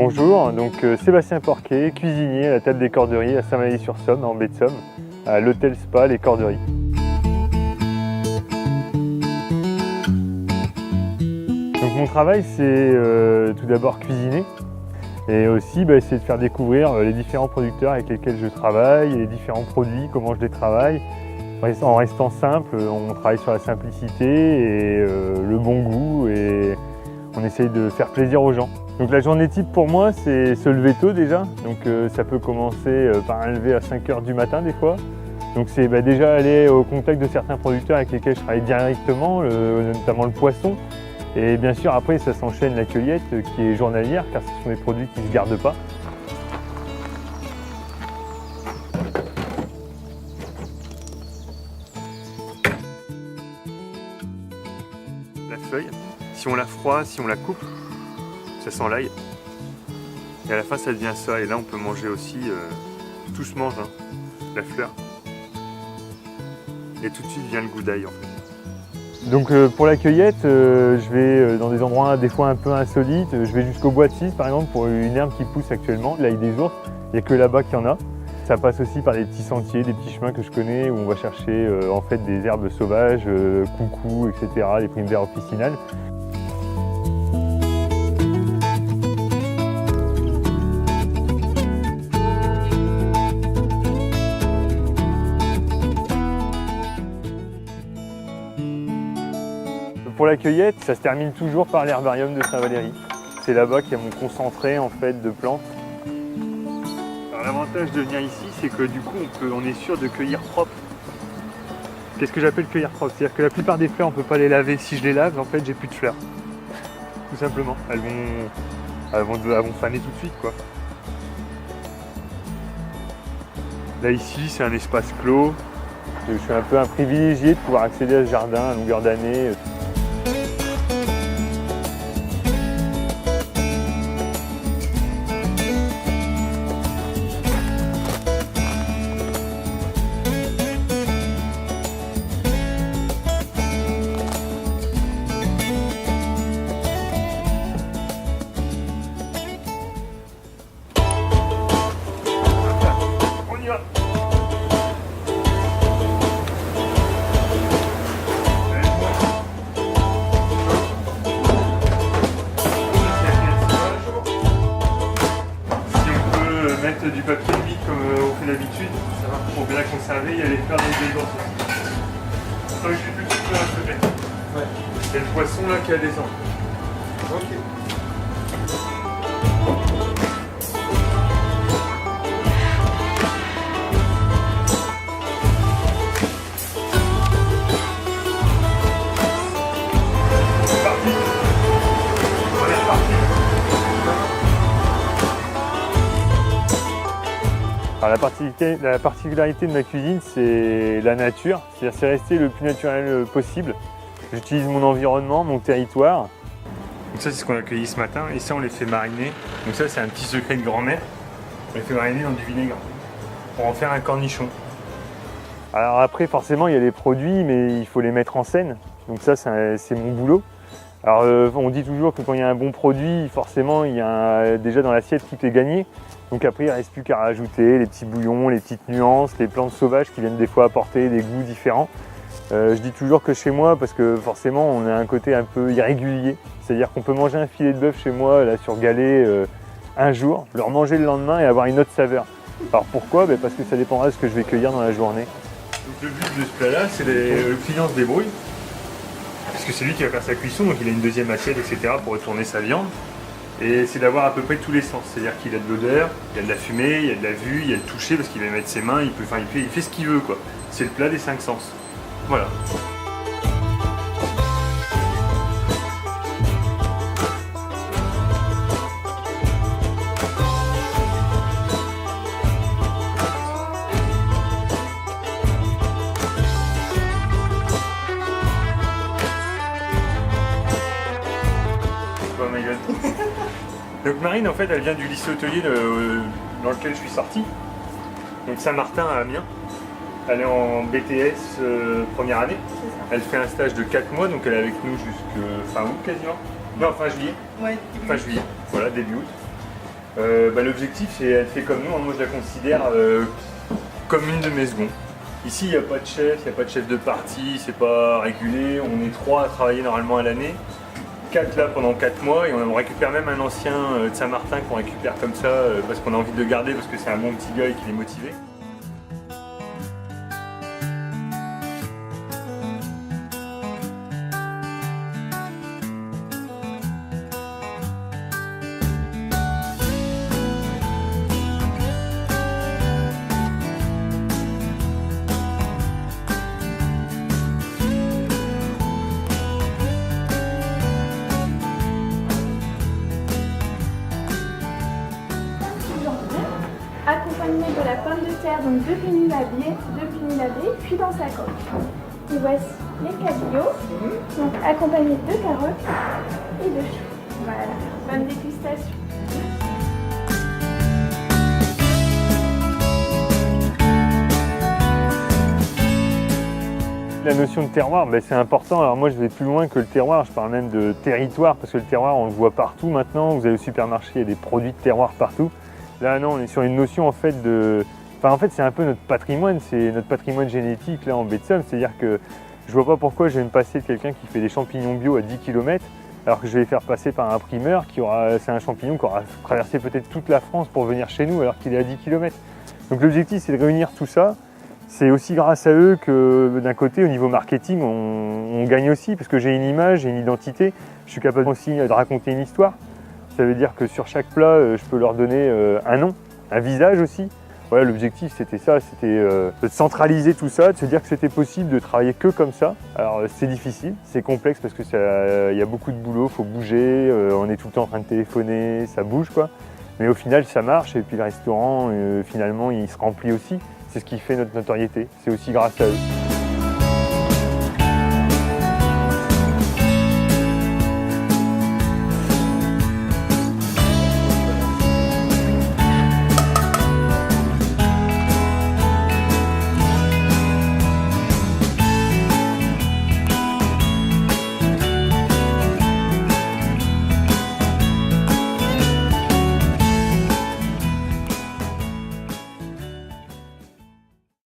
Bonjour, donc Sébastien Porquet, cuisinier à la table des Corderies à Saint-Valery-sur-Somme, en baie de Somme, à l'hôtel Spa Les Corderies. Donc mon travail c'est tout d'abord cuisiner et aussi essayer de faire découvrir les différents producteurs avec lesquels je travaille, et les différents produits, comment je les travaille. En restant simple, on travaille sur la simplicité et le bon goût et on essaye de faire plaisir aux gens. Donc la journée type pour moi c'est se lever tôt déjà, donc ça peut commencer par un lever à 5 h du matin des fois. Donc c'est déjà aller au contact de certains producteurs avec lesquels je travaille directement, notamment le poisson. Et bien sûr après ça s'enchaîne la cueillette qui est journalière car ce sont des produits qui ne se gardent pas. La feuille, si on la froisse, si on la coupe, ça sent l'ail. Et à la fin ça devient ça. Et là on peut manger aussi, tout se mange, hein, la fleur. Et tout de suite vient le goût d'ail en fait. Donc pour la cueillette, je vais dans des endroits des fois un peu insolites. Je vais jusqu'au bois de Cisse par exemple pour une herbe qui pousse actuellement, l'ail des ours. Il n'y a que là-bas qu'il y en a. Ça passe aussi par des petits sentiers, des petits chemins que je connais où on va chercher en fait des herbes sauvages, coucou, etc., les primevères officinales. Pour la cueillette, ça se termine toujours par l'herbarium de Saint-Valery. C'est là-bas qu'il y a mon concentré en fait de plantes. L'avantage de venir ici, c'est que du coup, on est sûr de cueillir propre. Qu'est-ce que j'appelle cueillir propre? C'est-à-dire que la plupart des fleurs, on ne peut pas les laver. Si je les lave, en fait, j'ai plus de fleurs. Tout simplement. Elles vont faner tout de suite, quoi. Là, ici, c'est un espace clos. Je suis un peu un privilégié de pouvoir accéder à ce jardin à longueur d'année. Mettre du papier vide comme on fait d'habitude, ça va pour bien conserver, il y a les fleurs des écorces aussi. Donc j'ai plus de fleurs à se mettre. Ouais. C'est le poisson là qui a des ans. Ok. Alors la particularité de ma cuisine, c'est la nature, c'est-à-dire c'est rester le plus naturel possible. J'utilise mon environnement, mon territoire. Donc ça c'est ce qu'on a cueilli ce matin et ça on les fait mariner. Donc ça c'est un petit secret de grand-mère. On les fait mariner dans du vinaigre pour en faire un cornichon. Alors après forcément il y a les produits mais il faut les mettre en scène. Donc ça c'est mon boulot. Alors on dit toujours que quand il y a un bon produit, forcément il y a déjà dans l'assiette tout est gagné. Donc après il ne reste plus qu'à rajouter les petits bouillons, les petites nuances, les plantes sauvages qui viennent des fois apporter des goûts différents. Je dis toujours que chez moi, parce que forcément on a un côté un peu irrégulier, c'est-à-dire qu'on peut manger un filet de bœuf chez moi là sur galet un jour, le remanger le lendemain et avoir une autre saveur. Alors pourquoi? Parce que ça dépendra de ce que je vais cueillir dans la journée. Donc le but de ce plat-là, c'est le client se débrouille, parce que c'est lui qui va faire sa cuisson, donc il a une deuxième assiette, etc. pour retourner sa viande. Et c'est d'avoir à peu près tous les sens, c'est-à-dire qu'il a de l'odeur, il y a de la fumée, il y a de la vue, il y a le toucher parce qu'il va mettre ses mains, il fait ce qu'il veut quoi. C'est le plat des 5 sens. Voilà. Oh my god. Donc Marine, en fait, elle vient du lycée hôtelier dans lequel je suis sorti. Donc Saint-Martin à Amiens. Elle est en BTS première année. Elle fait un stage de 4 mois, donc elle est avec nous jusqu'à fin août quasiment. Non, fin juillet. Ouais, fin juillet, voilà, début août. L'objectif, c'est elle fait comme nous, hein. Moi je la considère comme une de mes secondes. Ici, il n'y a pas de chef, il n'y a pas de chef de partie, c'est pas régulé. On est 3 à travailler normalement à l'année, 4 là pendant 4 mois, et on récupère même un ancien de Saint-Martin qu'on récupère comme ça parce qu'on a envie de le garder parce que c'est un bon petit gars et qu'il est motivé. Accompagné de la pomme de terre, donc de pénilabé, puis dans sa coque. Et voici les cabillaud, donc accompagnés de carottes et de choux. Voilà, bonne dégustation. La notion de terroir, c'est important. Alors moi je vais plus loin que le terroir, je parle même de territoire, parce que le terroir on le voit partout maintenant. Vous allez au supermarché, il y a des produits de terroir partout. Là non, on est sur une notion en fait de... en fait c'est un peu notre patrimoine, c'est notre patrimoine génétique là en baie de Somme. C'est-à-dire que je vois pas pourquoi je vais me passer de quelqu'un qui fait des champignons bio à 10 km, alors que je vais les faire passer par un primeur c'est un champignon qui aura traversé peut-être toute la France pour venir chez nous alors qu'il est à 10 km. Donc l'objectif c'est de réunir tout ça. C'est aussi grâce à eux que d'un côté au niveau marketing on gagne aussi, parce que j'ai une image, j'ai une identité, je suis capable aussi de raconter une histoire. Ça veut dire que sur chaque plat, je peux leur donner un nom, un visage aussi. Voilà, l'objectif c'était ça, c'était de centraliser tout ça, de se dire que c'était possible de travailler que comme ça. Alors c'est difficile, c'est complexe parce que y a beaucoup de boulot, il faut bouger, on est tout le temps en train de téléphoner, ça bouge quoi. Mais au final ça marche et puis le restaurant finalement il se remplit aussi. C'est ce qui fait notre notoriété, c'est aussi grâce à eux.